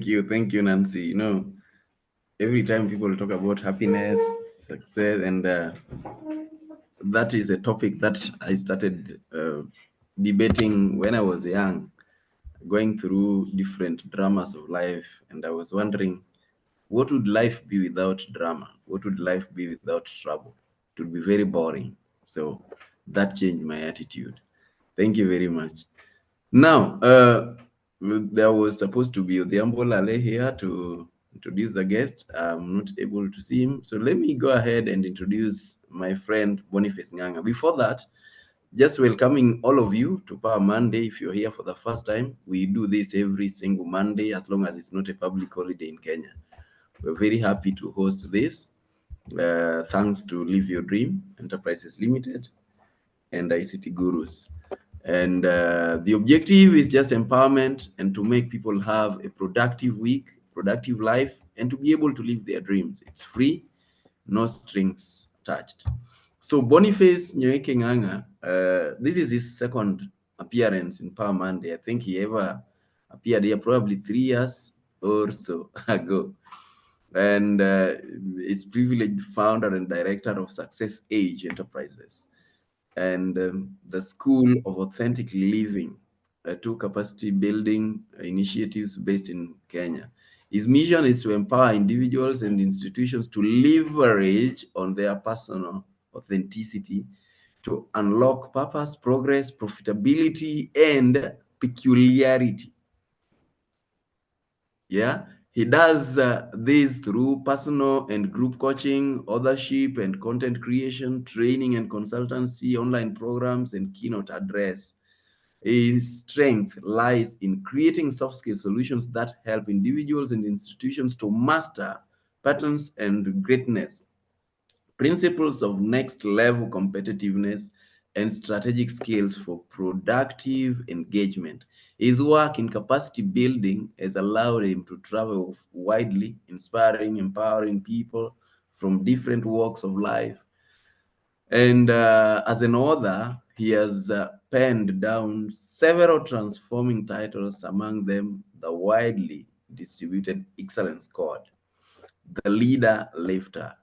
Thank you, Nancy. Every time people talk about happiness, success, and that is a topic that I started debating when I was young, going through different dramas of life, and I was wondering, what would life be without drama? What would life be without trouble? It would be very boring. So that changed my attitude. Thank you very much. Now, there was supposed to be Odhiambo Lale here to introduce the guest. I'm not able to see him. So let me go ahead and introduce my friend Boniface Ng'ang'a. Before that, just welcoming all of you to Power Monday. If you're here for the first time, we do this every single Monday as long as it's not a public holiday in Kenya. We're very happy to host this. Thanks to Live Your Dream Enterprises Limited and ICT Gurus. And the objective is just empowerment and to make people have a productive week, productive life, and to be able to live their dreams. It's free, no strings attached. So Boniface Nyoike Ng'ang'a, this is his second appearance in Power Monday. I think he ever appeared here probably 3 years or so ago. And is privileged founder and director of Success Age Enterprises and the School of Authentic Living, two capacity building initiatives based in Kenya. His mission is to empower individuals and institutions to leverage on their personal authenticity to unlock purpose, progress, profitability, and peculiarity. Yeah, he does this through personal and group coaching, authorship and content creation, training and consultancy, online programs, and keynote address. His strength lies in creating soft skill solutions that help individuals and institutions to master patterns and greatness, principles of next level competitiveness, and strategic skills for productive engagement. His work in capacity building has allowed him to travel widely, inspiring, empowering people from different walks of life. And as an author, he has penned down several transforming titles, among them the widely distributed Excellence Code, The Leader Lifter,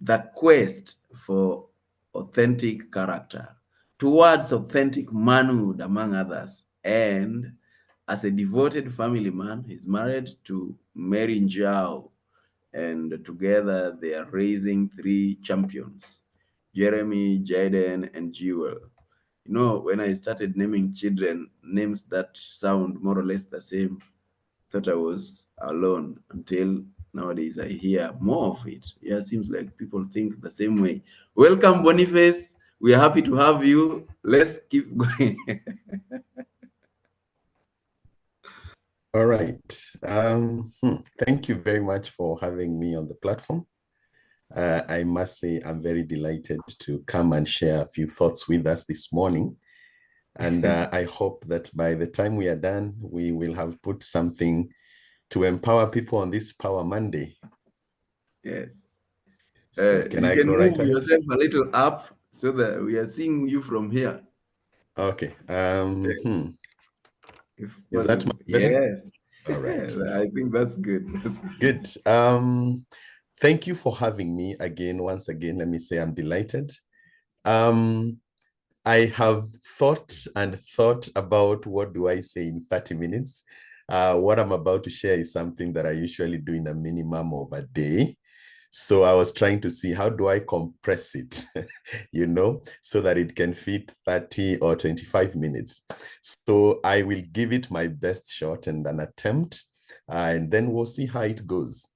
The Quest for Authentic Character, Towards Authentic Manhood, among others. And as a devoted family man, he's married to Mary Njau, and together they are raising 3 champions, Jeremy, Jaden, and Jewel. When I started naming children names that sound more or less the same, thought I was alone until nowadays I hear more of it. Yeah, it seems like people think the same way. Welcome, Boniface. We are happy to have you. Let's keep going. All right. Thank you very much for having me on the platform. I must say I'm very delighted to come and share a few thoughts with us this morning. And I hope that by the time we are done, we will have put something to empower people on this Power Monday. Yes. So You can go right move ahead? yourself a little up so that we are seeing you from here. Okay. If Is that possible. much better? Yes. All right. I think that's good. Good. Thank you for having me again. Once again, let me say I'm delighted. I have thought about what do I say in 30 minutes. What I'm about to share is something that I usually do in a minimum of a day. So I was trying to see how do I compress it, so that it can fit 30 or 25 minutes. So I will give it my best shot and an attempt, and then we'll see how it goes.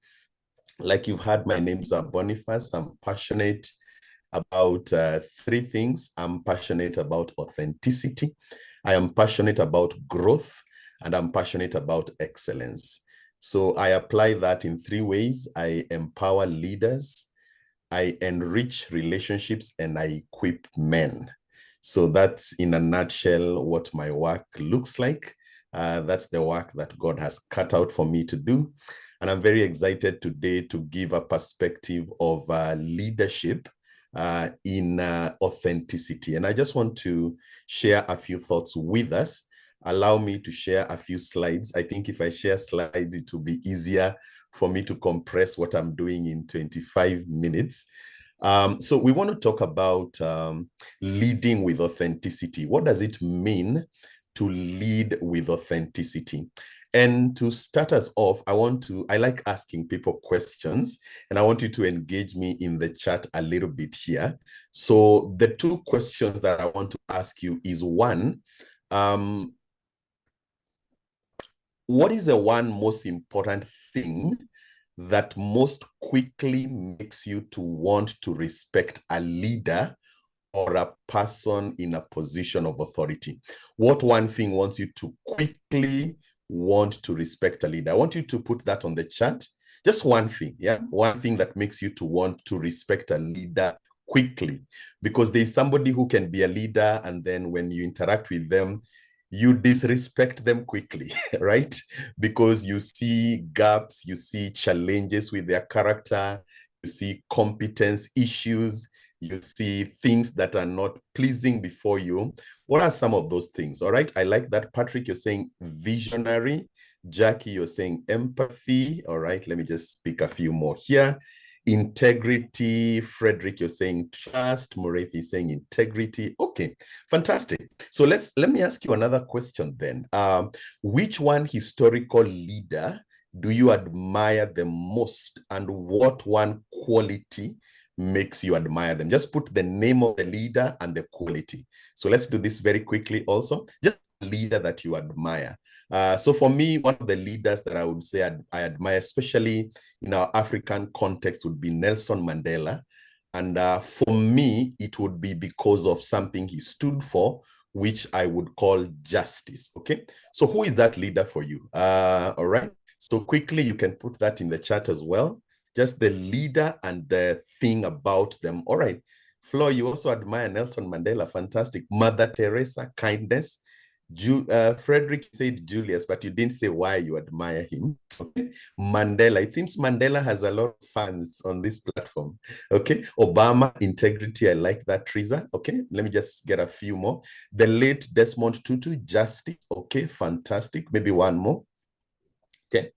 Like you've heard, my name's Boniface. I'm passionate about 3 things. I'm passionate about authenticity, I am passionate about growth, and I'm passionate about excellence. So I apply that in 3 ways. I empower leaders, I enrich relationships, and I equip men. So that's in a nutshell what my work looks like. That's the work that God has cut out for me to do. And I'm very excited today to give a perspective of leadership in authenticity. And I just want to share a few thoughts with us allow me to share a few slides. I think if I share slides, it will be easier for me to compress what I'm doing in 25 minutes. So we want to talk about leading with authenticity. What does it mean to lead with authenticity? And to start us off, I like asking people questions, and I want you to engage me in the chat a little bit here. So the two questions that I want to ask you is one, what is the one most important thing that most quickly makes you to want to respect a leader or a person in a position of authority? What one thing wants you to quickly want to respect a leader? I want you to put that on the chat. Just one thing, yeah? One thing that makes you to want to respect a leader quickly, because there's somebody who can be a leader, and then when you interact with them, you disrespect them quickly, right? Because you see gaps, you see challenges with their character, you see competence issues, you see things that are not pleasing before you. What are some of those things? All right. I like that. Patrick, you're saying visionary. Jackie, you're saying empathy. All right. Let me just pick a few more here. Integrity. Frederick, you're saying trust. Morethi is saying integrity. Okay, fantastic. So let me ask you another question then. Which one historical leader do you admire the most, and what one quality makes you admire them? Just put the name of the leader and the quality. So let's do this very quickly also. Just a leader that you admire. So for me, one of the leaders that I would say I admire, especially in our African context, would be Nelson Mandela. And for me, it would be because of something he stood for, which I would call justice. Okay. So who is that leader for you? All right. So quickly, you can put that in the chat as well. Just the leader and the thing about them. All right. Flo, you also admire Nelson Mandela. Fantastic. Mother Teresa, kindness. Frederick said Julius, but you didn't say why you admire him. Okay. Mandela. It seems Mandela has a lot of fans on this platform. Okay. Obama, integrity. I like that, Teresa. Okay. Let me just get a few more. The late Desmond Tutu, justice. Okay. Fantastic. Maybe one more. Okay.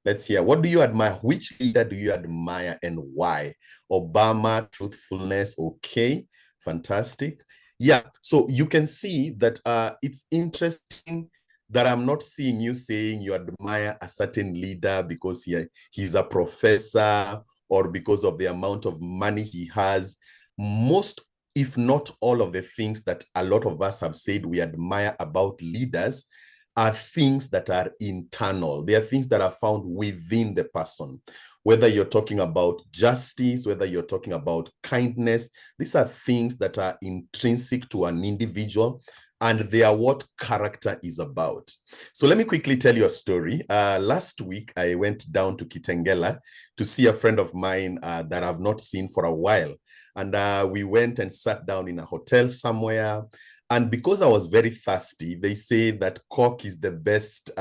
Let's hear. What do you admire? Which leader do you admire and why? Obama, truthfulness. Okay, fantastic. Yeah, so you can see that it's interesting that I'm not seeing you saying you admire a certain leader because he's a professor or because of the amount of money he has. Most, if not all of the things that a lot of us have said we admire about leaders are things that are internal. They are things that are found within the person. Whether you're talking about justice, whether you're talking about kindness, these are things that are intrinsic to an individual, and they are what character is about. So let me quickly tell you a story. Last week, I went down to Kitengela to see a friend of mine that I've not seen for a while. And we went and sat down in a hotel somewhere. And because I was very thirsty, they say that Coke is the best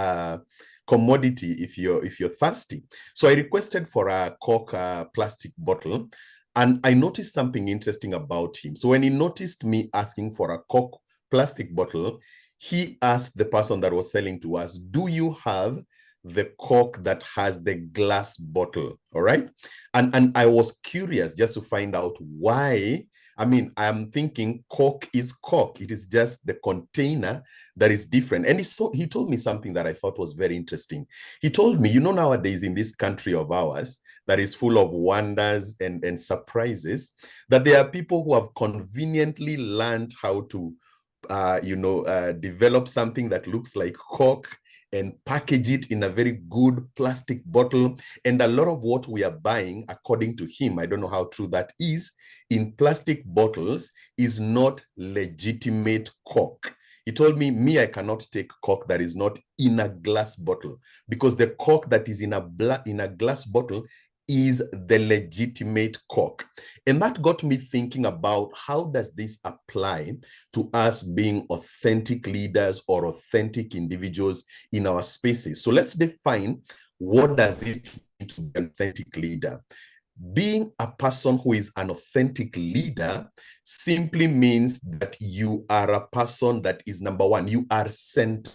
commodity if you're thirsty. So I requested for a Coke plastic bottle, and I noticed something interesting about him. So when he noticed me asking for a Coke plastic bottle, he asked the person that was selling to us, "Do you have the Coke that has the glass bottle?" All right. And I was curious just to find out why. I mean, I'm thinking Coke is Coke. It is just the container that is different. And he told me something that I thought was very interesting. He told me, nowadays in this country of ours that is full of wonders and surprises, that there are people who have conveniently learned how to, develop something that looks like Coke and package it in a very good plastic bottle. And a lot of what we are buying, according to him, I don't know how true that is, in plastic bottles is not legitimate Coke. He told me, I cannot take Coke that is not in a glass bottle, because the Coke that is in a glass bottle is the legitimate Coke. And that got me thinking about, how does this apply to us being authentic leaders or authentic individuals in our spaces? So let's define, what does it mean to be an authentic leader? Being a person who is an authentic leader simply means that you are a person that is, number one, you are centered.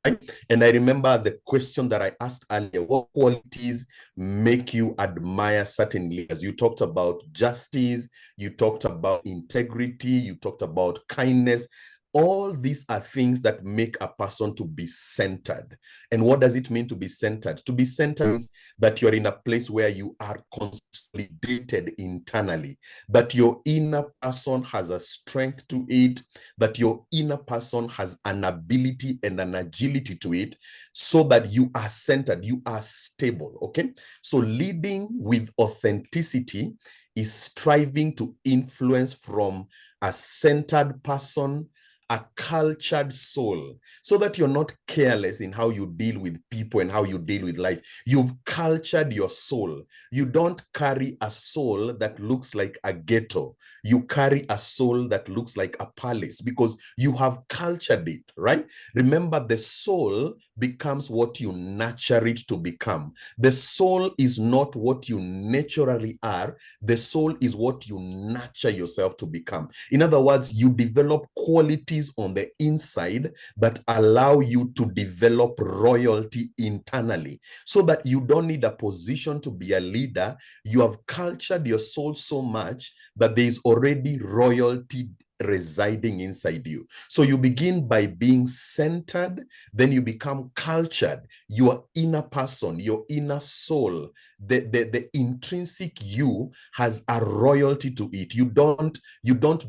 Right? And I remember the question that I asked earlier: what qualities make you admire certain leaders? You talked about justice, you talked about integrity, you talked about kindness. All these are things that make a person to be centered. And what does it mean to be centered? To be centered means that you're in a place where you are consolidated internally, that your inner person has a strength to it, that your inner person has an ability and an agility to it, so that you are centered, you are stable. Okay. So leading with authenticity is striving to influence from a centered person, a cultured soul, so that you're not careless in how you deal with people and how you deal with life. You've cultured your soul. You don't carry a soul that looks like a ghetto. You carry a soul that looks like a palace because you have cultured it, right? Remember, the soul becomes what you nurture it to become. The soul is not what you naturally are. The soul is what you nurture yourself to become. In other words, you develop qualities on the inside that allow you to develop royalty internally, so that you don't need a position to be a leader. You have cultured your soul so much that there is already royalty residing inside you. So you begin by being centered, then you become cultured. Your inner person, your inner soul, the intrinsic you has a royalty to it. You don't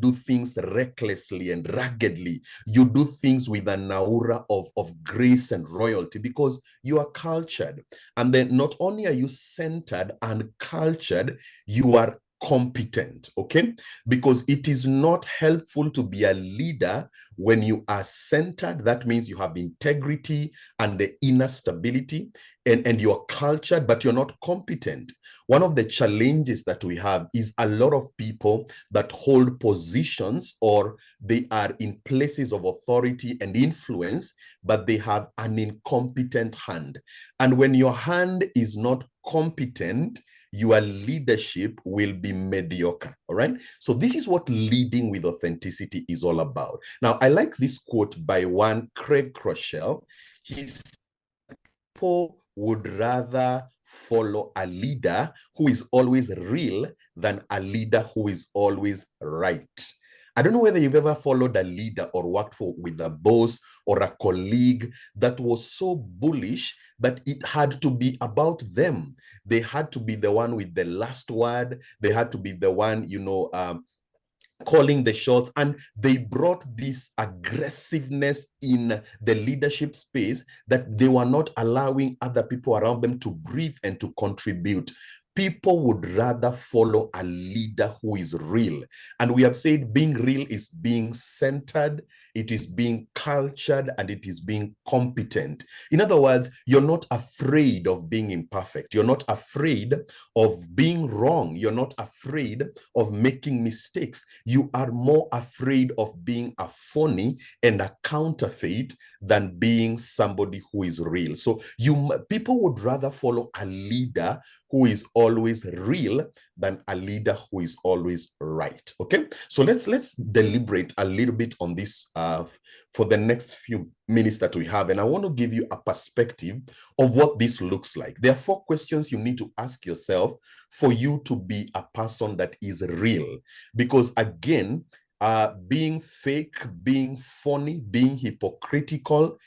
do things recklessly and raggedly. You do things with an aura of grace and royalty because you are cultured. And then not only are you centered and cultured, you are competent. Okay, because it is not helpful to be a leader when you are centered. That means you have integrity and the inner stability, and you're cultured, but you're not competent. One of the challenges that we have is a lot of people that hold positions, or they are in places of authority and influence, but they have an incompetent hand. And when your hand is not competent, your leadership will be mediocre. All right. So this is what leading with authenticity is all about. Now, I like this quote by one Craig Rochelle. He said, people would rather follow a leader who is always real than a leader who is always right. I don't know whether you've ever followed a leader or worked with a boss or a colleague that was so bullish that it had to be about them. They had to be the one with the last word. They had to be the one, calling the shots, and they brought this aggressiveness in the leadership space that they were not allowing other people around them to breathe and to contribute. People would rather follow a leader who is real. And we have said being real is being centered, it is being cultured, and it is being competent. In other words, you're not afraid of being imperfect. You're not afraid of being wrong. You're not afraid of making mistakes. You are more afraid of being a phony and a counterfeit than being somebody who is real. So people would rather follow a leader who is always real than a leader who is always right. Okay, so let's deliberate a little bit on this for the next few minutes that we have, and I want to give you a perspective of what this looks like. There are 4 questions you need to ask yourself for you to be a person that is real, because again, being fake, being phony, being hypocritical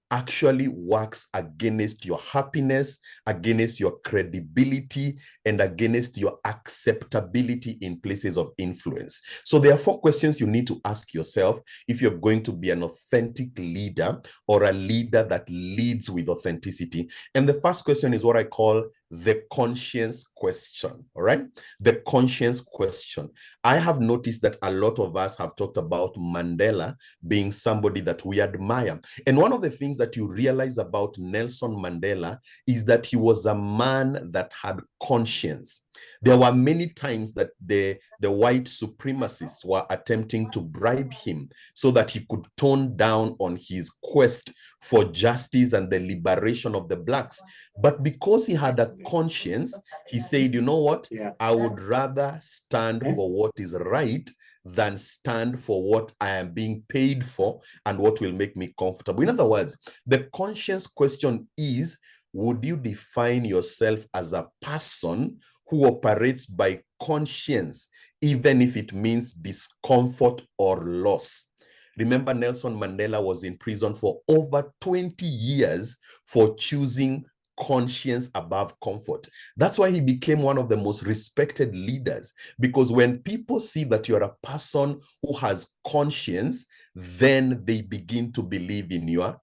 actually works against your happiness, against your credibility, and against your acceptability in places of influence. So there are 4 questions you need to ask yourself if you're going to be an authentic leader or a leader that leads with authenticity. And the first question is what I call the conscience question. All right, the conscience question. I have noticed that a lot of us have talked about Mandela being somebody that we admire, and one of the things things that you realize about Nelson Mandela is that he was a man that had conscience. There were many times that the white supremacists were attempting to bribe him so that he could tone down on his quest for justice and the liberation of the blacks. But because he had a conscience, he said, you know what? I would rather stand for what is right than stand for what I am being paid for and what will make me comfortable. In other words, the conscience question is, would you define yourself as a person who operates by conscience, even if it means discomfort or loss? Remember, Nelson Mandela was in prison for over 20 years for choosing conscience above comfort. That's why he became one of the most respected leaders, because when people see that you're a person who has conscience, then they begin to believe in your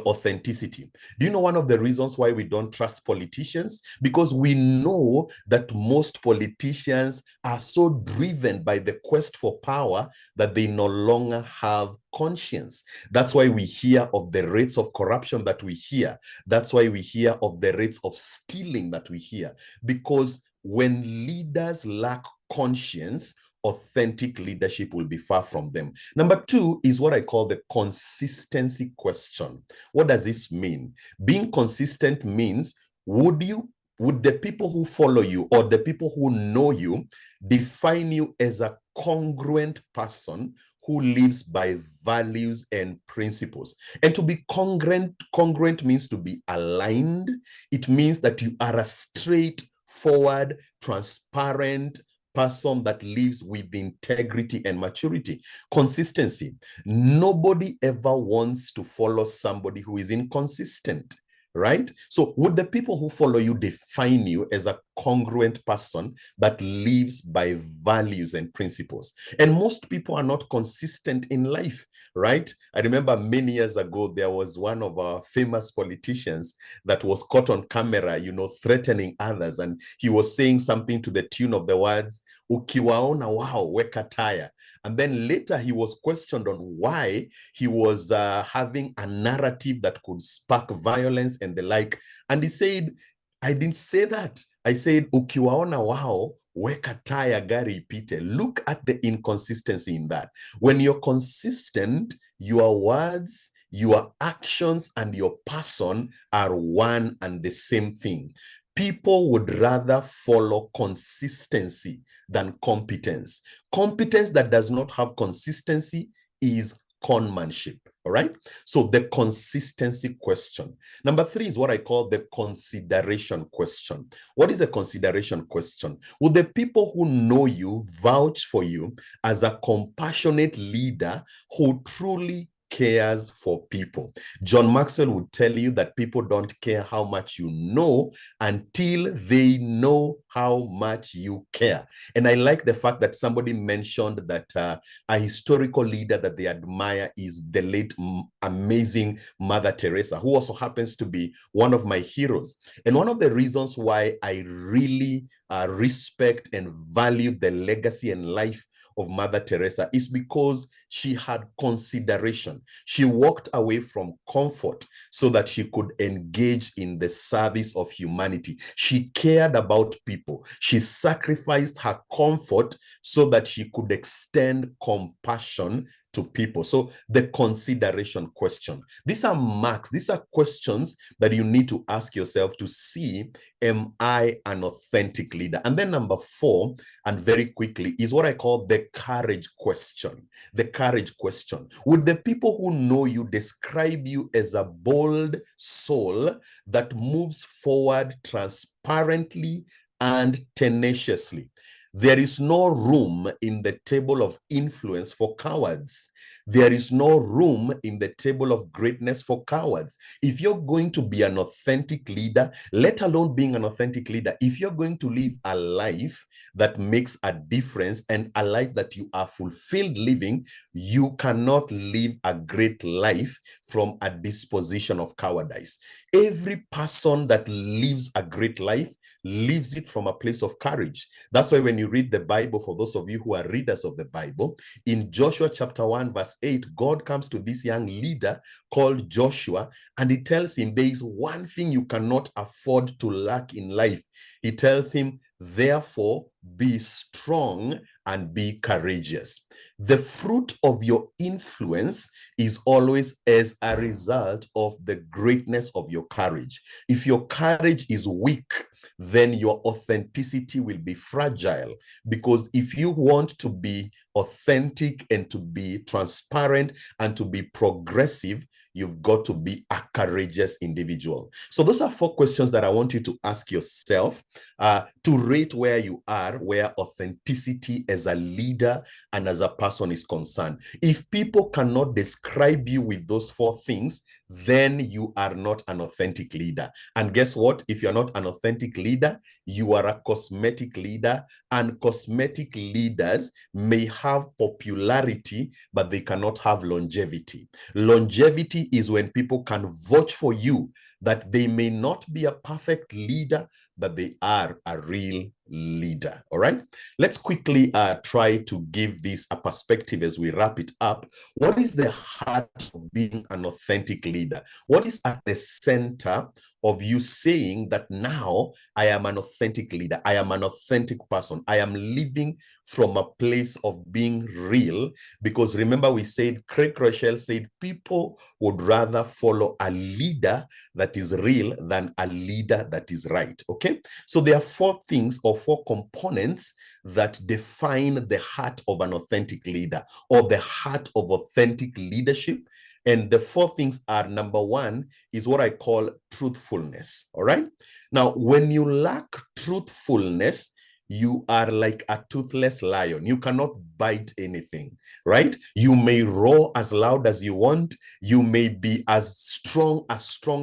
authenticity. Do you know one of the reasons why we don't trust politicians? Because we know that most politicians are so driven by the quest for power that they no longer have conscience. That's why we hear of the rates of corruption that we hear. That's why we hear of the rates of stealing that we hear. Because when leaders lack conscience, authentic leadership will be far from them. Number two is what I call the consistency question. What does this mean? Being consistent means, would the people who follow you or the people who know you define you as a congruent person who lives by values and principles? And to be congruent means to be aligned. It means that you are a straightforward, transparent person that lives with integrity and maturity. Consistency. Nobody ever wants to follow somebody who is inconsistent, right? So would the people who follow you define you as a congruent person that lives by values and principles? And most people are not consistent in life, right? I remember many years ago, there was one of our famous politicians that was caught on camera, threatening others. And he was saying something to the tune of the words, ukiwaona wao weka taya. And then later he was questioned on why he was having a narrative that could spark violence and the like. And he said, I didn't say that. I said, ukiwaona wao weka taya gari ipite. Look at the inconsistency in that. When you're consistent, your words, your actions, and your person are one and the same thing. People would rather follow consistency than competence. Competence that does not have consistency is conmanship. All right. So the consistency question. Number three is what I call the consideration question. What is a consideration question? Will the people who know you vouch for you as a compassionate leader who truly cares for people? John Maxwell would tell you that people don't care how much you know until they know how much you care. And I like the fact that somebody mentioned that a historical leader that they admire is the late amazing Mother Teresa, who also happens to be one of my heroes. And one of the reasons why I really respect and value the legacy and life of Mother Teresa is because she had consideration. She walked away from comfort so that she could engage in the service of humanity. She cared about people. She sacrificed her comfort so that she could extend compassion to people. So the consideration question. These are marks. These are questions that you need to ask yourself to see, am I an authentic leader? And then number four, and very quickly, is what I call the courage question. The courage question. Would the people who know you describe you as a bold soul that moves forward transparently and tenaciously? There is no room in the table of influence for cowards. There is no room in the table of greatness for cowards. If you're going to be an authentic leader, let alone being an authentic leader, if you're going to live a life that makes a difference and a life that you are fulfilled living, you cannot live a great life from a disposition of cowardice. Every person that lives a great life lives it from a place of courage. That's why when you read the Bible, for those of you who are readers of the Bible, in Joshua chapter 1, verse verse 8, God comes to this young leader called Joshua, and he tells him, there is one thing you cannot afford to lack in life. He tells him, therefore, be strong and be courageous. The fruit of your influence is always as a result of the greatness of your courage. If your courage is weak, then your authenticity will be fragile. Because if you want to be authentic and to be transparent and to be progressive, you've got to be a courageous individual. So those are 4 questions that I want you to ask yourself to rate where you are, where authenticity as a leader and as a person is concerned. If people cannot describe you with those 4 things, then you are not an authentic leader. And guess what? If you're not an authentic leader, you are a cosmetic leader, and cosmetic leaders may have popularity, but they cannot have longevity. Longevity is when people can vouch for you that they may not be a perfect leader, but they are a real leader. All right, let's quickly try to give this a perspective as we wrap it up. What is the heart of being an authentic leader? What is at the center of you saying that now I am an authentic leader, I am an authentic person, I am living from a place of being real? Because remember, we said, Craig Rochelle said, people would rather follow a leader that is real than a leader that is right. Okay, so there are 4 things or 4 components that define the heart of an authentic leader, or the heart of authentic leadership. And the 4 things are, number 1 is what I call truthfulness. All right, now when you lack truthfulness, you are like a toothless lion. You cannot bite anything, right? You may roar as loud as you want. You may be as strong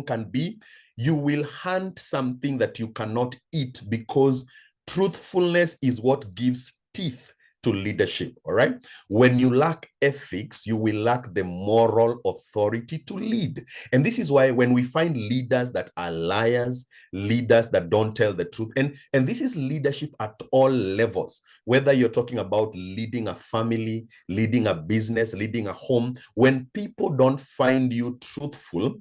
can be. You will hunt something that you cannot eat, because truthfulness is what gives teeth to leadership. All right, when you lack ethics, you will lack the moral authority to lead. And this is why when we find leaders that are liars, leaders that don't tell the truth, and this is leadership at all levels, whether you're talking about leading a family, leading a business, leading a home, when people don't find you truthful,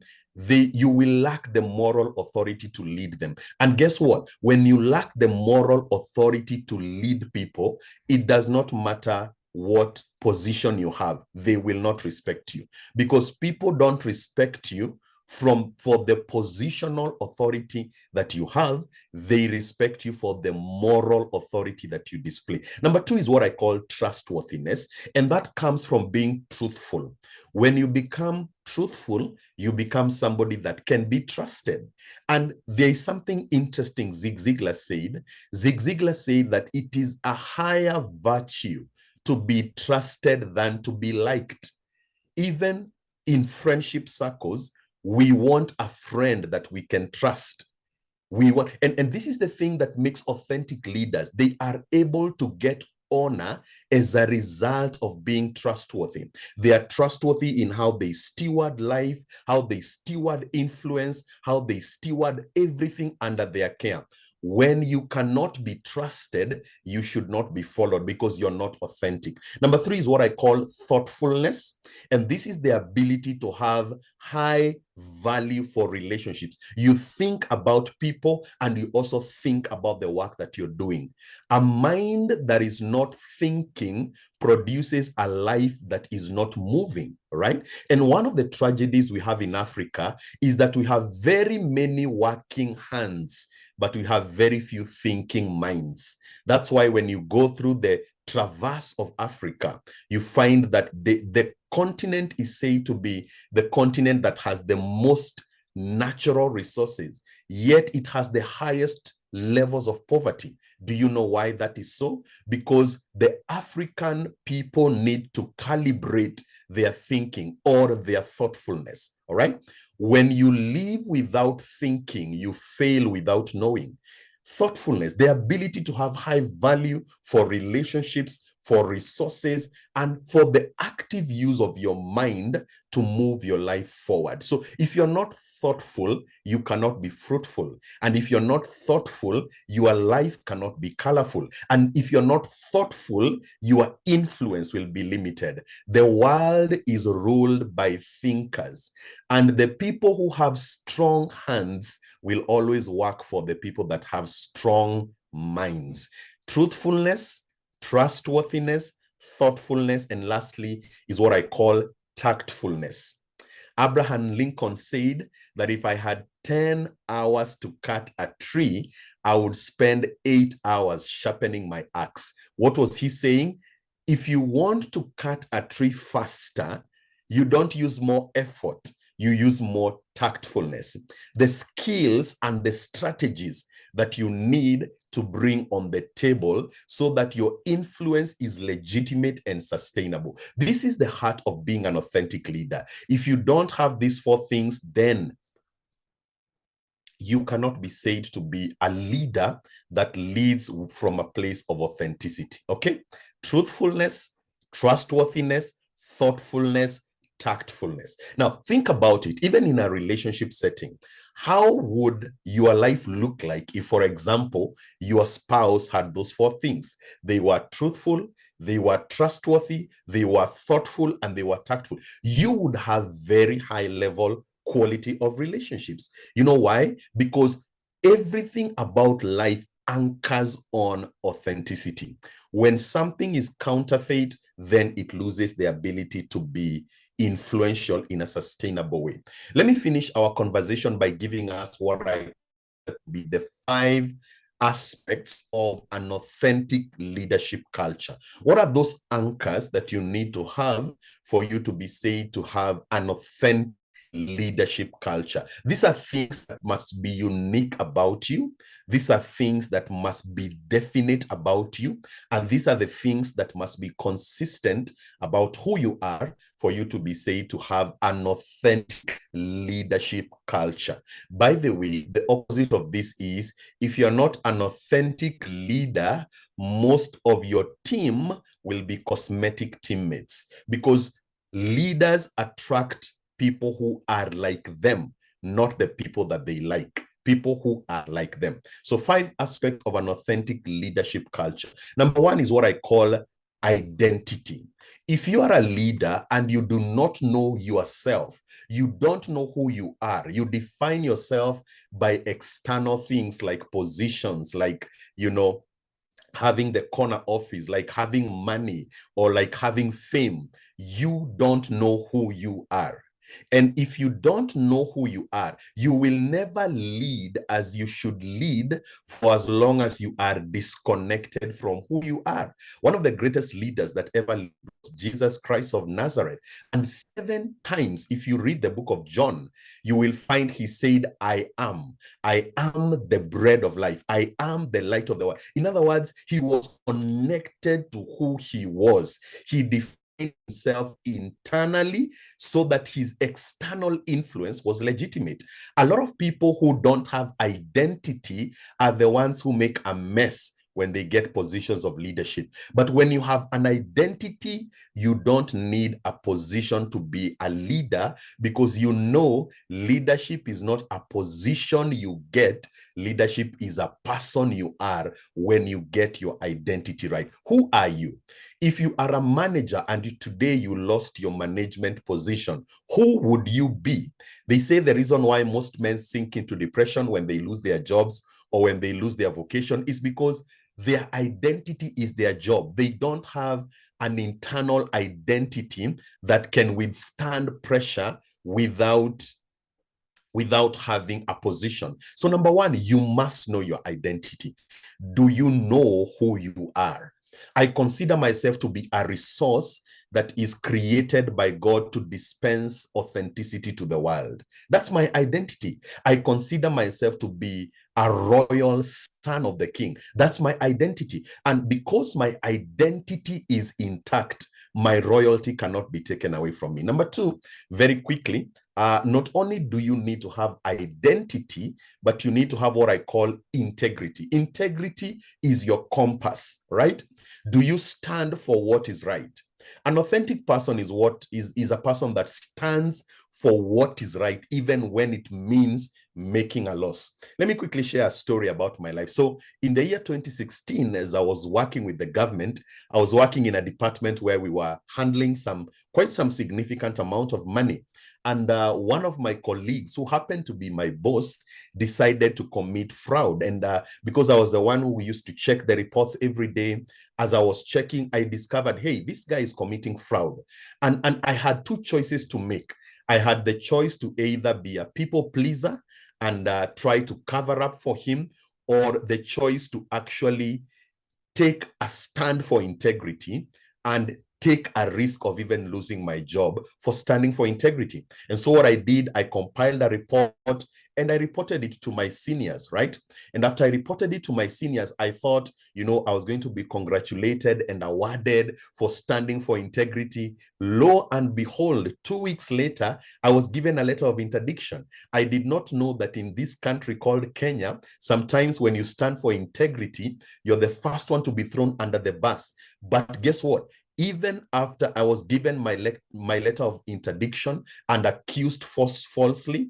you will lack the moral authority to lead them. And guess what? When you lack the moral authority to lead people, it does not matter what position you have, they will not respect you, because people don't respect you for the positional authority that you have. They respect you for the moral authority that you display. Number 2 is what I call trustworthiness, and that comes from being truthful. When you become truthful, you become somebody that can be trusted. And there is something interesting Zig Ziglar said. Zig Ziglar said that it is a higher virtue to be trusted than to be liked. Even in friendship circles, we want a friend that we can trust. We want, and this is the thing that makes authentic leaders. They are able to get honor as a result of being trustworthy. They are trustworthy in how they steward life, how they steward influence, how they steward everything under their care. When you cannot be trusted, you should not be followed, because you're not authentic. Number 3 is what I call thoughtfulness. And this is the ability to have high value for relationships. You think about people, and you also think about the work that you're doing. A mind that is not thinking produces a life that is not moving, right? And one of the tragedies we have in Africa is that we have very many working hands, but we have very few thinking minds. That's why when you go through the traverse of Africa, you find that the continent is said to be the continent that has the most natural resources, yet it has the highest levels of poverty. Do you know why that is so? Because the African people need to calibrate their thinking or their thoughtfulness. All right. When you live without thinking, you fail without knowing. Thoughtfulness, the ability to have high value for relationships, for resources, and for the active use of your mind to move your life forward. So if you're not thoughtful, you cannot be fruitful. And if you're not thoughtful, your life cannot be colorful. And if you're not thoughtful, your influence will be limited. The world is ruled by thinkers, and the people who have strong hands will always work for the people that have strong minds. Truthfulness, trustworthiness, thoughtfulness, and lastly is what I call tactfulness. Abraham Lincoln said that if I had 10 hours to cut a tree, I would spend 8 hours sharpening my axe. What was he saying? If you want to cut a tree faster, you don't use more effort, you use more tactfulness. The skills and the strategies that you need to bring on the table so that your influence is legitimate and sustainable. This is the heart of being an authentic leader. If you don't have these four things, then you cannot be said to be a leader that leads from a place of authenticity. Okay? Truthfulness, trustworthiness, thoughtfulness, tactfulness. Now, think about it, even in a relationship setting. How would your life look like if, for example, your spouse had those four things? They were truthful, they were trustworthy, they were thoughtful, and they were tactful. You would have very high level quality of relationships. You know why? Because everything about life anchors on authenticity. When something is counterfeit, then it loses the ability to be influential in a sustainable way. Let me finish our conversation by giving us what I be the 5 aspects of an authentic leadership culture. What are those anchors that you need to have for you to be said to have an authentic leadership culture? These are things that must be unique about you. These are things that must be definite about you. And these are the things that must be consistent about who you are for you to be said to have an authentic leadership culture. By the way, the opposite of this is if you're not an authentic leader, most of your team will be cosmetic teammates, because leaders attract people who are like them, not the people that they like. People who are like them. So 5 aspects of an authentic leadership culture. Number 1 is what I call identity. If you are a leader and you do not know yourself, you don't know who you are, you define yourself by external things like positions, like, having the corner office, like having money, or like having fame, you don't know who you are. And if you don't know who you are, you will never lead as you should lead for as long as you are disconnected from who you are. One of the greatest leaders that ever lived was Jesus Christ of Nazareth. And 7 times, if you read the book of John, you will find he said, I am the bread of life. I am the light of the world. In other words, he was connected to who he was. He defined himself internally so that his external influence was legitimate. A lot of people who don't have identity are the ones who make a mess when they get positions of leadership. But when you have an identity, you don't need a position to be a leader, because you know leadership is not a position you get. Leadership is a person you are when you get your identity right. Who are you? If you are a manager and today you lost your management position, who would you be? They say the reason why most men sink into depression when they lose their jobs or when they lose their vocation is because their identity is their job. They don't have an internal identity that can withstand pressure without having a position. So number 1, you must know your identity. Do you know who you are? I consider myself to be a resource that is created by God to dispense authenticity to the world. That's my identity. I consider myself to be a royal son of the king. That's my identity. And because my identity is intact, my royalty cannot be taken away from me. Number two, very quickly, not only do you need to have identity, but you need to have what I call integrity. Integrity is your compass, right? Do you stand for what is right? An authentic person is a person that stands for what is right, even when it means making a loss. Let me quickly share a story about my life. So in the year 2016, as I was working with the government, I was working in a department where we were handling quite some significant amount of money. And one of my colleagues, who happened to be my boss, decided to commit fraud. And because I was the one who used to check the reports every day, as I was checking, I discovered, hey, this guy is committing fraud. And I had two choices to make. I had the choice to either be a people pleaser and try to cover up for him, or the choice to actually take a stand for integrity and take a risk of even losing my job for standing for integrity. And so what I did, I compiled a report and I reported it to my seniors, right? And after I reported it to my seniors, I thought, I was going to be congratulated and awarded for standing for integrity. Lo and behold, 2 weeks later, I was given a letter of interdiction. I did not know that in this country called Kenya, sometimes when you stand for integrity, you're the first one to be thrown under the bus. But guess what? Even after I was given my letter of interdiction and accused falsely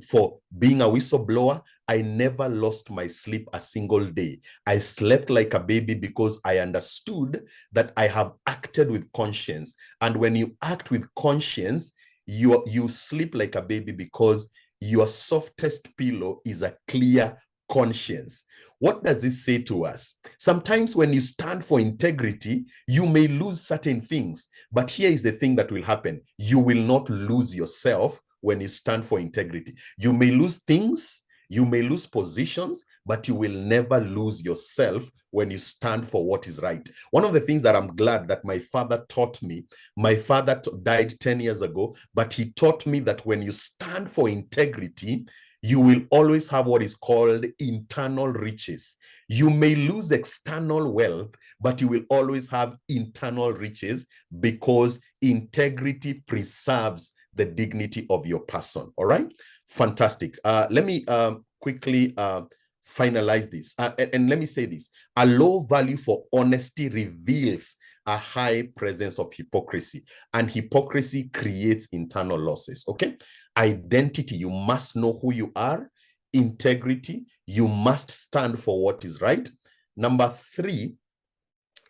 for being a whistleblower, I never lost my sleep a single day. I slept like a baby because I understood that I have acted with conscience. And when you act with conscience, you sleep like a baby because your softest pillow is a clear conscience. What does this say to us? Sometimes when you stand for integrity, you may lose certain things, but here is the thing that will happen. You will not lose yourself when you stand for integrity. You may lose things, you may lose positions, but you will never lose yourself when you stand for what is right. One of the things that I'm glad that my father taught me, my father died 10 years ago, but he taught me that when you stand for integrity, you will always have what is called internal riches. You may lose external wealth, but you will always have internal riches because integrity preserves the dignity of your person. All right? Fantastic. Let me quickly finalize this. And let me say this. A low value for honesty reveals a high presence of hypocrisy, and hypocrisy creates internal losses. Okay? Identity, you must know who you are. Integrity, you must stand for what is right. Number three,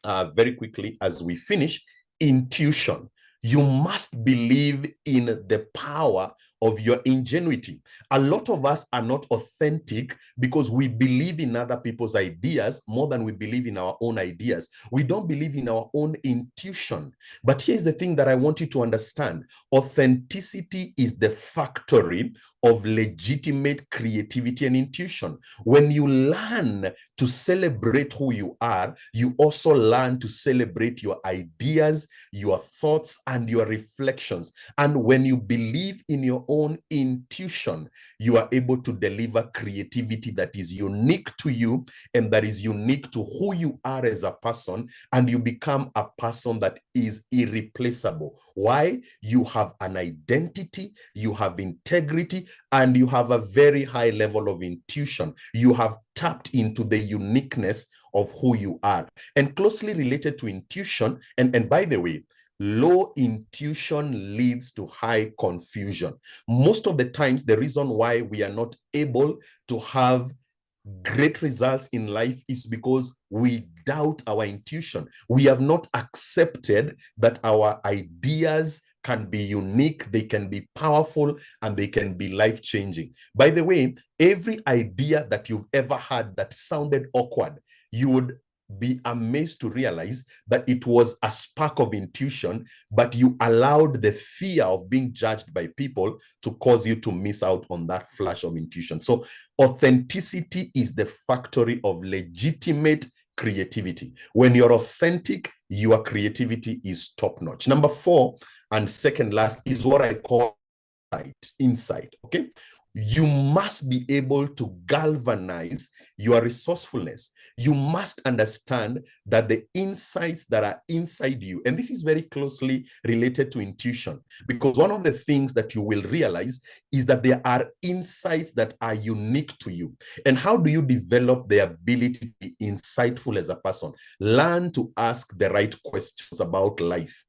very quickly as we finish, intuition. You must believe in the power of your ingenuity. A lot of us are not authentic because we believe in other people's ideas more than we believe in our own ideas. We don't believe in our own intuition. But here's the thing that I want you to understand. Authenticity is the factory of legitimate creativity and intuition. When you learn to celebrate who you are, you also learn to celebrate your ideas, your thoughts, and your reflections. And when you believe in your own intuition, you are able to deliver creativity that is unique to you and that is unique to who you are as a person, and you become a person that is irreplaceable. Why? You have an identity, you have integrity, and you have a very high level of intuition. You have tapped into the uniqueness of who you are. And closely related to intuition, and by the way, low intuition leads to high confusion. Most of the times, the reason why we are not able to have great results in life is because we doubt our intuition. We have not accepted that our ideas can be unique, they can be powerful, and they can be life-changing. By the way, every idea that you've ever had that sounded awkward, you would be amazed to realize that it was a spark of intuition, but you allowed the fear of being judged by people to cause you to miss out on that flash of intuition. So authenticity is the factory of legitimate creativity. When you're authentic, your creativity is top-notch. Number four, and second last, is what I call insight. Okay, you must be able to galvanize your resourcefulness. You must understand that the insights that are inside you, and this is very closely related to intuition, because one of the things that you will realize is that there are insights that are unique to you. And how do you develop the ability to be insightful as a person? Learn to ask the right questions about life.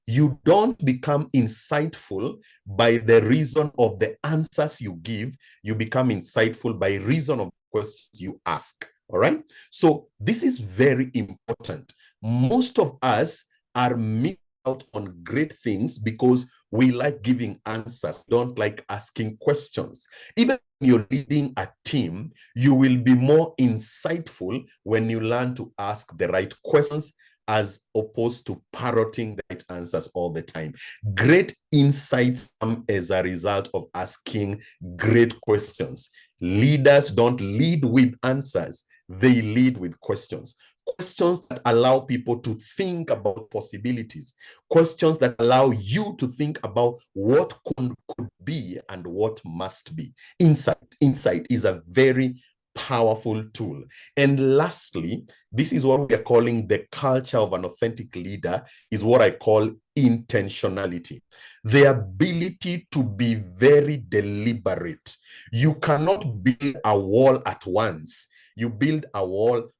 You don't become insightful by the reason of the answers you give. You become insightful by reason of questions you ask. All right. So this is very important. Most of us are missing out on great things because we like giving answers, don't like asking questions. Even when you're leading a team, you will be more insightful when you learn to ask the right questions as opposed to parroting the right answers all the time. Great insights come as a result of asking great questions. Leaders don't lead with answers, they lead with questions. Questions that allow people to think about possibilities. Questions that allow you to think about what could be and what must be. Insight is a very powerful tool. And lastly, this is what we are calling the culture of an authentic leader, is what I call intentionality. The ability to be very deliberate. You cannot build a wall at once. You build a wall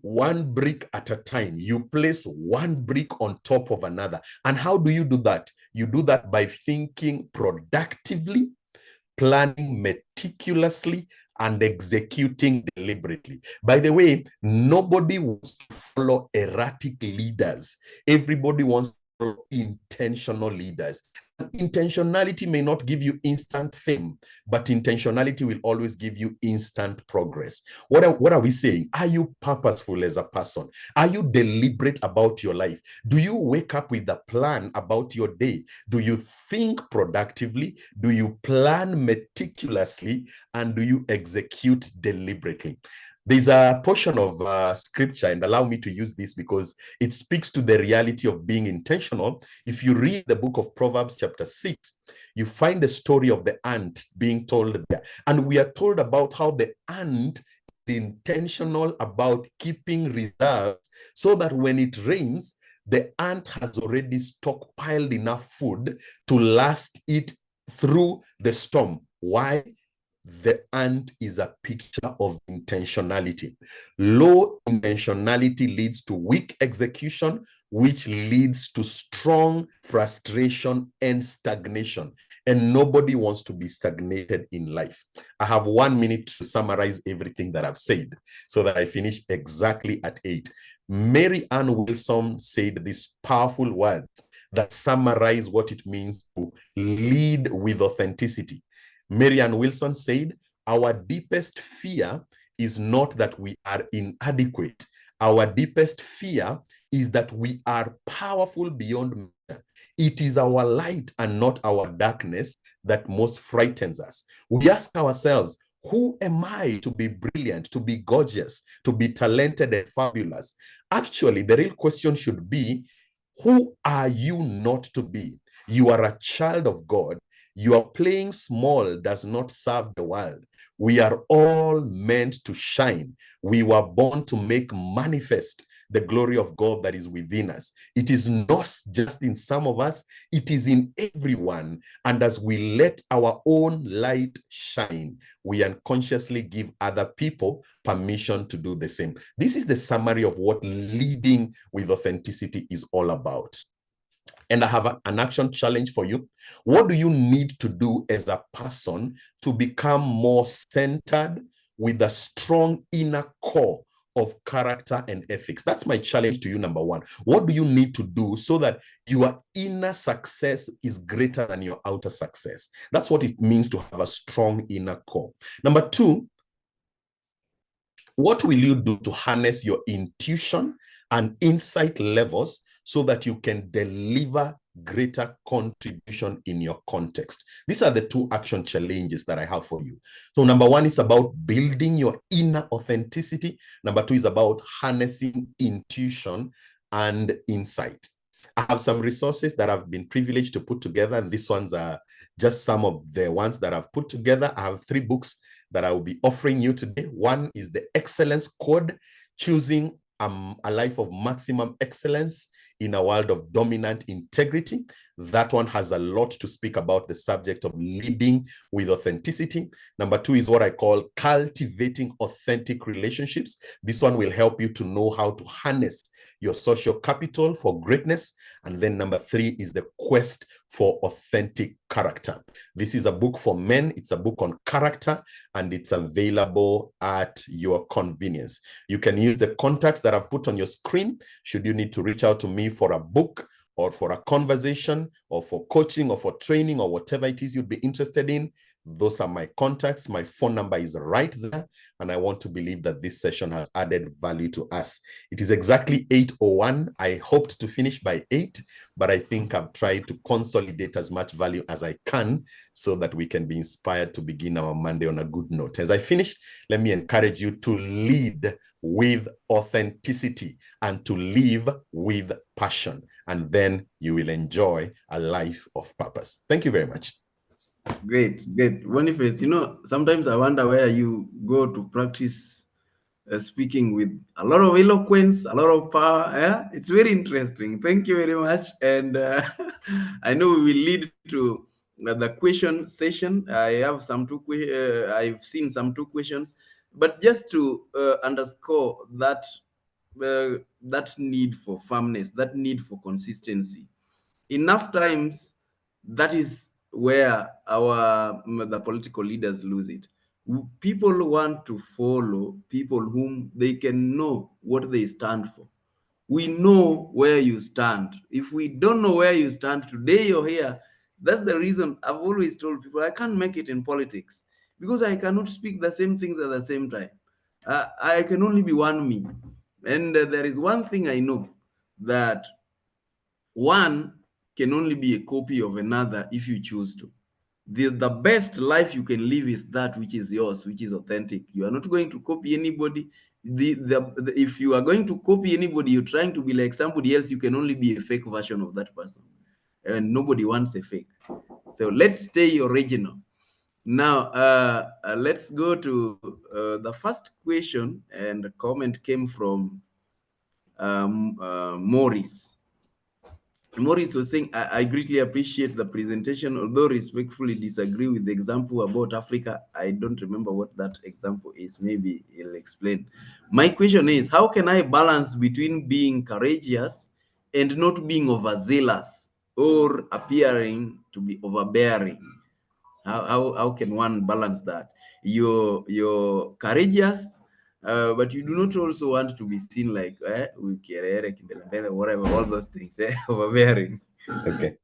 one brick at a time. You place one brick on top of another. And how do you do that? You do that by thinking productively, planning meticulously, and executing deliberately. By the way, nobody wants to follow erratic leaders. Everybody wants to follow intentional leaders. Intentionality may not give you instant fame, but intentionality will always give you instant progress. What are we saying? Are you purposeful as a person? Are you deliberate about your life? Do you wake up with a plan about your day? Do you think productively? Do you plan meticulously? And do you execute deliberately? There's a portion of scripture, and allow me to use this because it speaks to the reality of being intentional. If you read the book of Proverbs chapter 6, you find the story of the ant being told there. And we are told about how the ant is intentional about keeping reserves so that when it rains, the ant has already stockpiled enough food to last it through the storm. Why? The ant is a picture of intentionality. Low intentionality leads to weak execution, which leads to strong frustration and stagnation. And nobody wants to be stagnated in life. I have 1 minute to summarize everything that I've said so that I finish exactly at 8. Mary Ann Wilson said these powerful words that summarize what it means to lead with authenticity. Mary Ann Wilson said, our deepest fear is not that we are inadequate. Our deepest fear is that we are powerful beyond measure. It is our light and not our darkness that most frightens us. We ask ourselves, who am I to be brilliant, to be gorgeous, to be talented and fabulous? Actually, the real question should be, who are you not to be? You are a child of God. Your playing small does not serve the world. We are all meant to shine. We were born to make manifest the glory of God that is within us. It is not just in some of us, it is in everyone. And as we let our own light shine, we unconsciously give other people permission to do the same. This is the summary of what leading with authenticity is all about. And I have an action challenge for you. What do you need to do as a person to become more centered with a strong inner core of character and ethics? That's my challenge to you, number one. What do you need to do so that your inner success is greater than your outer success? That's what it means to have a strong inner core. Number two, what will you do to harness your intuition and insight levels so that you can deliver greater contribution in your context? These are the two action challenges that I have for you. So number one is about building your inner authenticity. Number two is about harnessing intuition and insight. I have some resources that I've been privileged to put together, and these ones are just some of the ones that I've put together. I have 3 books that I will be offering you today. One is the Excellence Code, choosing a life of maximum excellence in a world of dominant integrity. That one has a lot to speak about the subject of leading with authenticity. Number 2 is what I call cultivating authentic relationships. This one will help you to know how to harness your social capital for greatness. And then number 3 is the quest for authentic character. This is a book for men. It's a book on character, and it's available at your convenience. You can use the contacts that I've put on your screen should you need to reach out to me for a book, or for a conversation, or for coaching, or for training, or whatever it is you'd be interested in. Those are my contacts. My phone number is right there. And I want to believe that this session has added value to us. It is exactly 8:01. I hoped to finish by 8, but I think I've tried to consolidate as much value as I can so that we can be inspired to begin our Monday on a good note. As I finish, let me encourage you to lead with authenticity and to live with passion. And then you will enjoy a life of purpose. Thank you very much. Great. Boniface, sometimes I wonder where you go to practice speaking with a lot of eloquence, a lot of power. Yeah? It's very interesting. Thank you very much. And I know we will lead to the question session. I've seen some 2 questions, but just to underscore that need for firmness, that need for consistency. Enough times, that is where the political leaders lose it. People want to follow people whom they can know what they stand for. We know where you stand. If we don't know where you stand today or here, that's the reason I've always told people I can't make it in politics, because I cannot speak the same things at the same time. I can only be one me. And there is one thing I know, that one can only be a copy of another if you choose to. The best life you can live is that which is yours, which is authentic. You are not going to copy anybody. If you are going to copy anybody, you're trying to be like somebody else, you can only be a fake version of that person. And nobody wants a fake. So let's stay original. Now, let's go to the first question, and the comment came from Maurice. Morris was saying, I greatly appreciate the presentation, although respectfully disagree with the example about Africa. I don't remember what that example is. Maybe he'll explain. My question is, how can I balance between being courageous and not being overzealous or appearing to be overbearing? How can one balance that? You're courageous, but you do not also want to be seen like whatever, all those things, overbearing. Okay.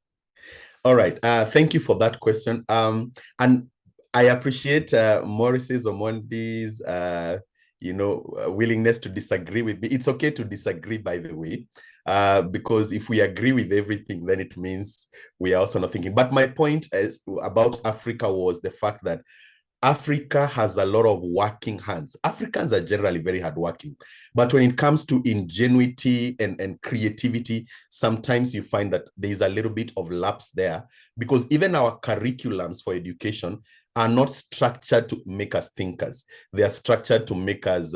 All right. Thank you for that question. And I appreciate Morris's or Mondi's, willingness to disagree with me. It's okay to disagree, by the way, because if we agree with everything, then it means we are also not thinking. But my point about Africa was the fact that Africa has a lot of working hands. Africans are generally very hardworking. But when it comes to ingenuity and creativity, sometimes you find that there is a little bit of lapse there, because even our curriculums for education are not structured to make us thinkers. They are structured to make us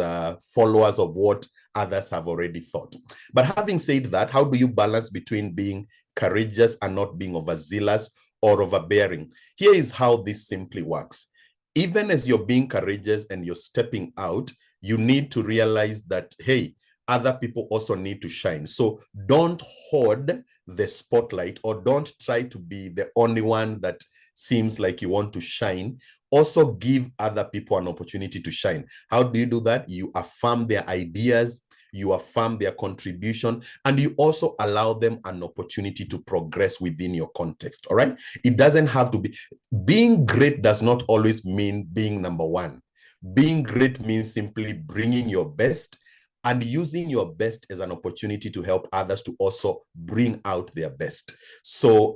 followers of what others have already thought. But having said that, how do you balance between being courageous and not being overzealous or overbearing? Here is how this simply works. Even as you're being courageous and you're stepping out, you need to realize that, hey, other people also need to shine. So don't hoard the spotlight, or don't try to be the only one that seems like you want to shine. Also give other people an opportunity to shine. How do you do that? You affirm their ideas, you affirm their contribution, and you also allow them an opportunity to progress within your context. All right. It doesn't have to be. Being great does not always mean being number one. Being great means simply bringing your best, and using your best as an opportunity to help others to also bring out their best. So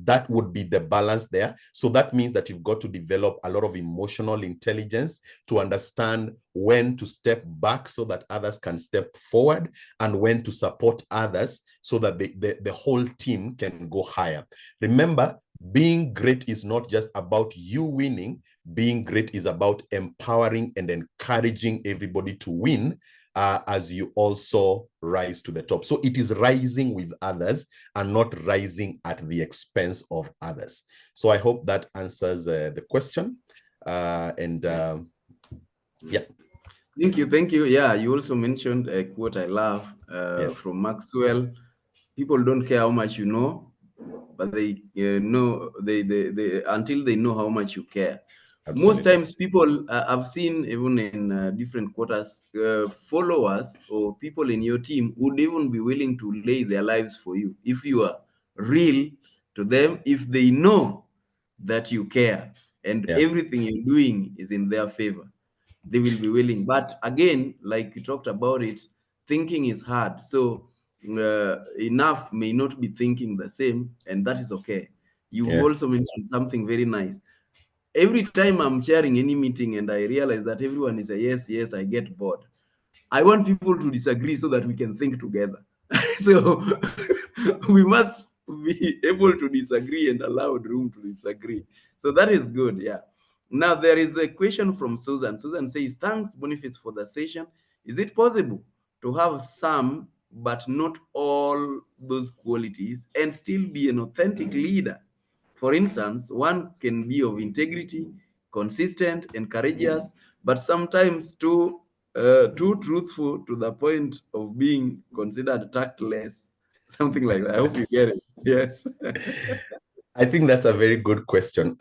that would be the balance there. So that means that you've got to develop a lot of emotional intelligence to understand when to step back so that others can step forward, and when to support others so that the whole team can go higher. Remember, being great is not just about you winning. Being great is about empowering and encouraging everybody to win as you also rise to the top. So it is rising with others and not rising at the expense of others. So I hope that answers the question. Yeah. Thank you. Thank you. Yeah, you also mentioned a quote I love from Maxwell. People don't care how much you know, but they know they until they know how much you care. Most Absolutely. times, people I've seen even in different quarters, followers or people in your team would even be willing to lay their lives for you if you are real to them, if they know that you care and Yeah. everything you're doing is in their favor. They will be willing. But again, like you talked about it, thinking is hard. So enough may not be thinking the same, and that is okay. You've Yeah. also mentioned something very nice. Every time I'm chairing any meeting and I realize that everyone is a yes, yes, I get bored. I want people to disagree so that we can think together. So we must be able to disagree and allow room to disagree. So that is good. Yeah. Now there is a question from Susan. Susan says, "Thanks, Boniface, for the session. Is it possible to have some but not all those qualities and still be an authentic leader? For instance, one can be of integrity, consistent, and courageous, but sometimes too truthful to the point of being considered tactless." Something like that. I hope you get it. Yes. I think that's a very good question.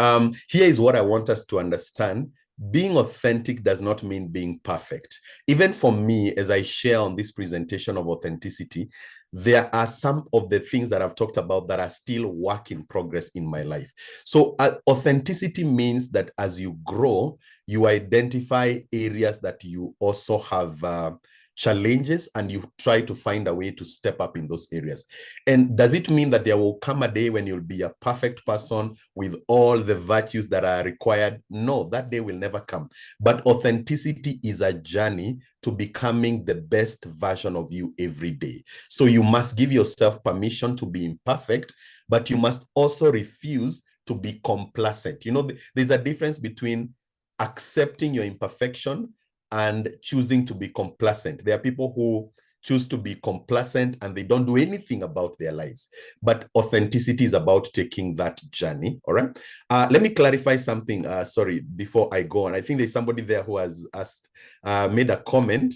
Here is what I want us to understand. Being authentic does not mean being perfect. Even for me, as I share on this presentation of authenticity, there are some of the things that I've talked about that are still work in progress in my life. So authenticity means that as you grow, you identify areas that you also have challenges, and you try to find a way to step up in those areas. And does it mean that there will come a day when you'll be a perfect person with all the virtues that are required? No, that day will never come. But authenticity is a journey to becoming the best version of you every day. So you must give yourself permission to be imperfect, but you must also refuse to be complacent. You know, there's a difference between accepting your imperfection and choosing to be complacent. There are people who choose to be complacent and they don't do anything about their lives. But authenticity is about taking that journey. All right. Let me clarify something. Sorry, before I go on. I think there's somebody there who has asked, made a comment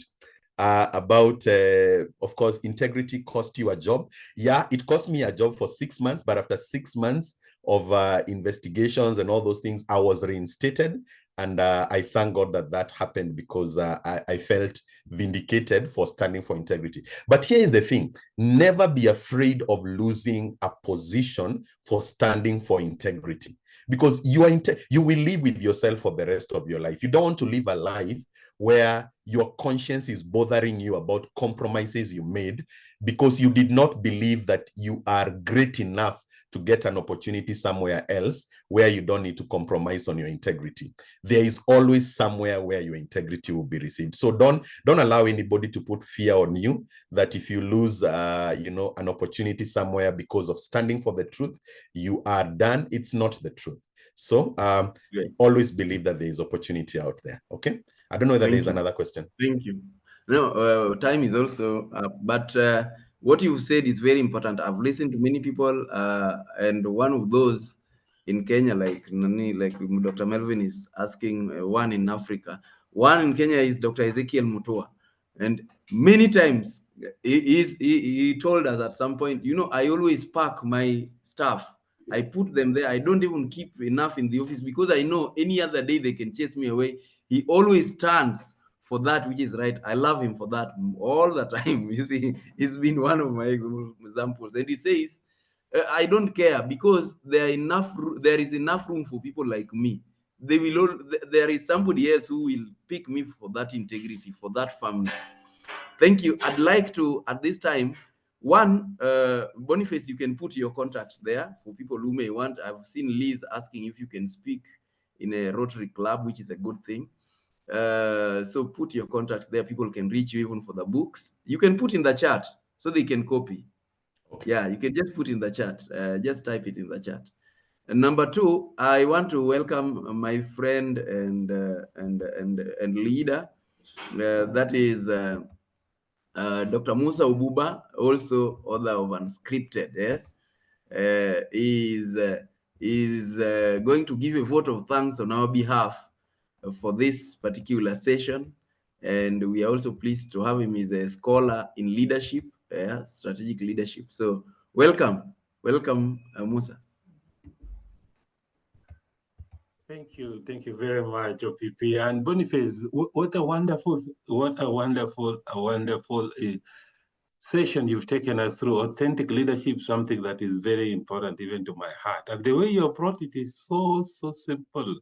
about, of course, integrity cost you a job. Yeah, it cost me a job for 6 months, but after 6 months of investigations and all those things, I was reinstated. And I thank God that that happened, because I felt vindicated for standing for integrity. But here is the thing: never be afraid of losing a position for standing for integrity, because you will live with yourself for the rest of your life. You don't want to live a life where your conscience is bothering you about compromises you made because you did not believe that you are great enough to get an opportunity somewhere else where you don't need to compromise on your integrity. There is always somewhere where your integrity will be received. So don't allow anybody to put fear on you that if you lose an opportunity somewhere because of standing for the truth, you are done. It's not the truth. So always believe that there is opportunity out there. Okay. I don't know whether Thank there's you. another question. Thank you. No, time is also up, but what you've said is very important. I've listened to many people, and one of those in Kenya, like Dr. Melvin is asking, one in Africa, one in Kenya is Dr. Ezekiel Mutua, and many times he told us at some point, I always pack my stuff. I put them there. I don't even keep enough in the office because I know any other day they can chase me away. He always stands for that which is right. I love him for that all the time. You see, he's been one of my examples. And he says, I don't care because there is enough room for people like me. There is somebody else who will pick me for that integrity, for that family, thank you. I'd like to, at this time, one, Boniface, you can put your contacts there for people who may want. I've seen Liz asking if you can speak in a Rotary Club, which is a good thing. So put your contacts there. People can reach you even for the books. You can put in the chat so they can copy. Okay. Yeah, you can just put in the chat. Just type it in the chat. And number two, I want to welcome my friend and leader. That is Dr. Musa Ububa, also author of Unscripted. Yes, is going to give a vote of thanks on our behalf for this particular session, and we are also pleased to have him as a scholar in leadership, strategic leadership. So welcome, Musa. Thank you very much, OPP. And Boniface, what a wonderful session you've taken us through. Authentic leadership, something that is very important even to my heart. And the way you approach it is so simple.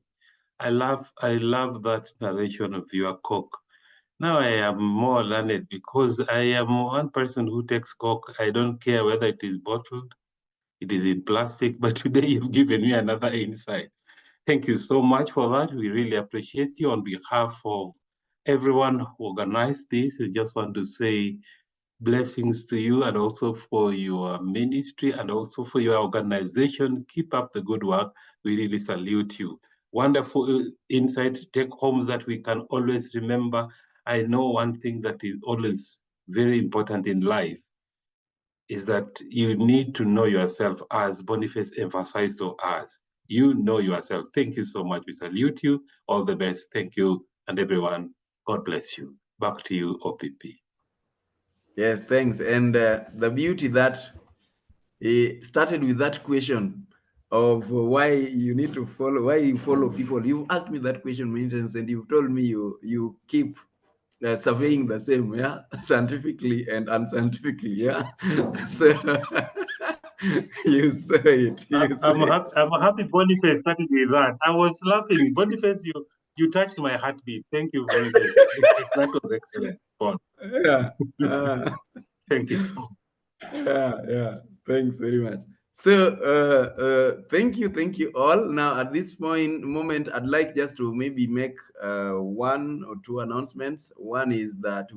I love that narration of your Coke. Now I am more learned because I am one person who takes Coke. I don't care whether it is bottled, it is in plastic, but today you've given me another insight. Thank you so much for that. We really appreciate you. On behalf of everyone who organized this, I just want to say blessings to you and also for your ministry and also for your organization. Keep up the good work. We really salute you. Wonderful insight, take homes that we can always remember. I know one thing that is always very important in life is that you need to know yourself, as Boniface emphasized to us. You know yourself. Thank you so much. We salute you. All the best. Thank you. And everyone, God bless you. Back to you, OPP. Yes, thanks. And the beauty that he started with that question of why you need to follow, why you follow people. You've asked me that question many times, and you've told me you keep surveying the same, yeah, scientifically and unscientifically, yeah. So you say it. I'm happy Boniface started with that. I was laughing. Boniface, you touched my heartbeat. Thank you, Boniface. That was excellent. Fun. Yeah. Thank you so much. Yeah. Thanks very much. So thank you all. Now at this moment, I'd like just to maybe make one or two announcements. One is that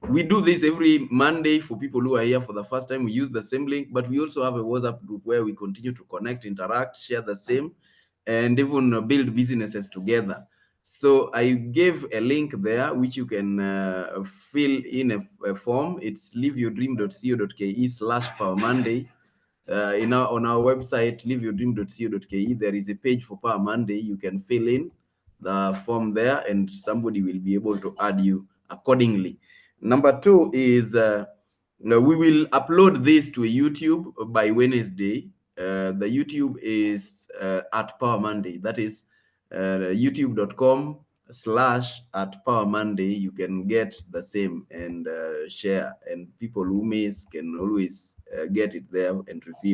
we do this every Monday for people who are here for the first time. We use the same link, but we also have a WhatsApp group where we continue to connect, interact, share the same, and even build businesses together. So I gave a link there which you can fill in a form. It's liveyourdream.co.ke/Power Monday. On our website, liveyourdream.co.ke, there is a page for Power Monday. You can fill in the form there, and somebody will be able to add you accordingly. Number two is we will upload this to YouTube by Wednesday. The YouTube is at Power Monday. That is youtube.com/@Power Monday. You can get the same and share, and people who miss can always get it there and review.